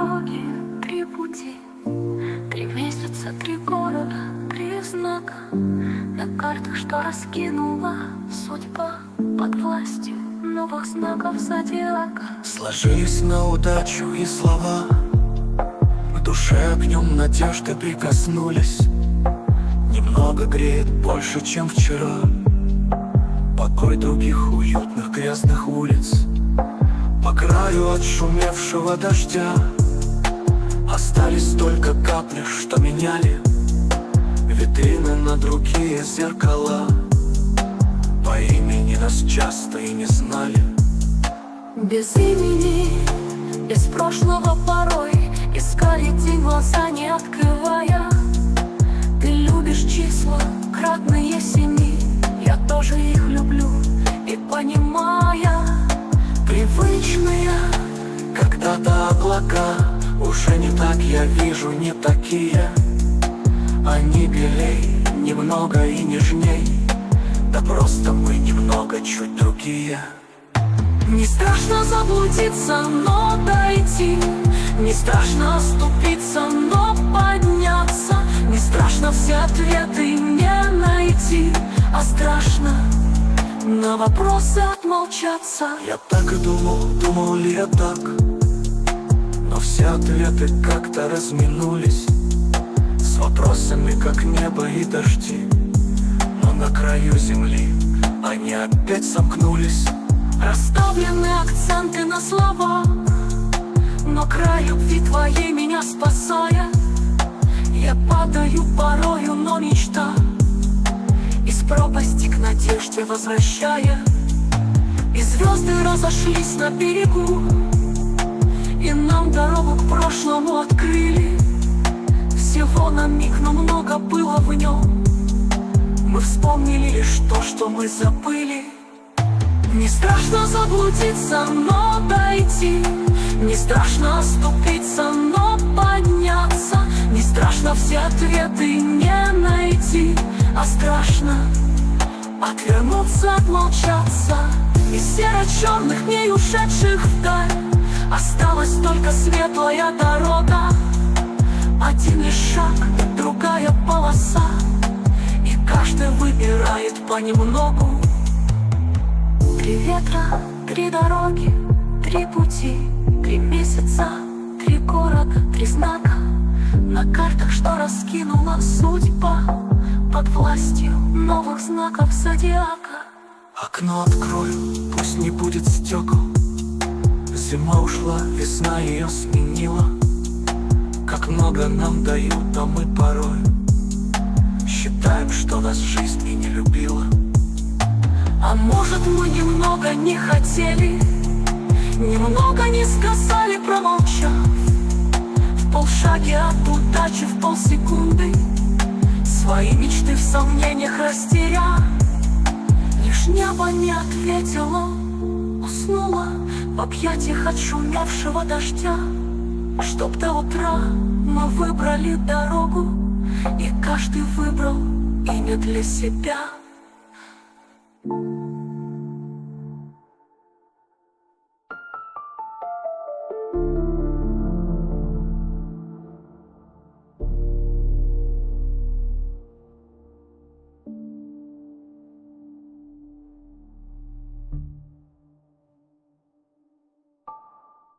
дороги, три пути, 3 месяца, 3 города, 3 знака на картах, что раскинула судьба под властью новых знаков зодиака. Сложились на удачу и слова, к душе огнем надежды прикоснулись. Немного греет больше, чем вчера, покой других уютных грязных улиц. По краю отшумевшего дождя остались только капли, что меняли витрины на другие зеркала. По имени нас часто и не знали. Без имени, без прошлого порой искали день, глаза не открывая. Ты любишь числа, кратные 7, я тоже их люблю и понимая. Привычные когда-то облака уже не так я вижу, не такие. Они белей, немного и нежней, да просто мы немного чуть другие. Не страшно заблудиться, но дойти, не страшно оступиться, но подняться, не страшно все ответы не найти, а страшно на вопросы отмолчаться. Я так и думал ли я так, но все ответы как-то разминулись с вопросами, как небо и дожди. Но на краю земли они опять сомкнулись. Расставлены акценты на слова, но край любви твоей меня спасая. Я падаю порою, но мечта из пропасти к надежде возвращая. И звезды разошлись на берегу, и нам дорогу к прошлому открыли. Всего на миг, но много было в нем. Мы вспомнили лишь то, что мы забыли. Не страшно заблудиться, но дойти, не страшно оступиться, но подняться, не страшно все ответы не найти, а страшно отвернуться, отмолчаться. Из серо-черных дней, ушедших вдаль, осталась только светлая дорога. Один лишь шаг, другая полоса, и каждый выбирает понемногу. 3 ветра, 3 дороги, 3 пути, 3 месяца, 3 города, 3 знака на картах, что раскинула судьба под властью новых знаков зодиака. Окно открою, пусть не будет стекол. Зима ушла, весна ее сменила. Как много нам дают, а мы порой считаем, что нас жизнь и не любила. А может, мы немного не хотели, немного не сказали, промолчав, в полшаге от удачи, в полсекунды свои мечты в сомнениях растеряв. Лишь небо не ответило, уснуло в объятиях отшумевшего дождя. Чтоб до утра мы выбрали дорогу, и каждый выбрал имя для себя.